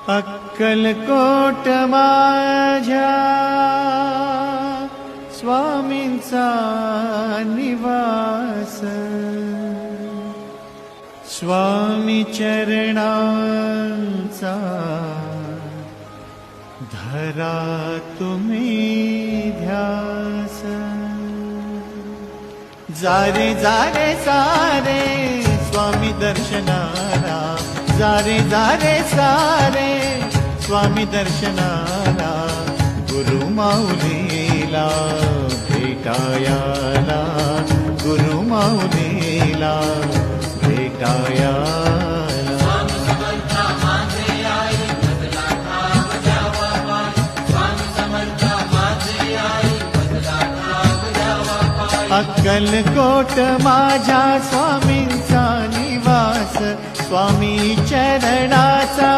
अक्कलकोट माझ्या स्वामींचा निवास, स्वामी चरणांचा धरा तुम्ही ध्यास। जारे जारे सारे स्वामी दर्शनाला, जारे जारे सारे स्वामी दर्शनाला, गुरु माऊलीला भेटायाला, गुरु माऊलीला भेटायाला। अक्कलकोट माझ्या स्वामींचा निवास, स्वामी चरणाचा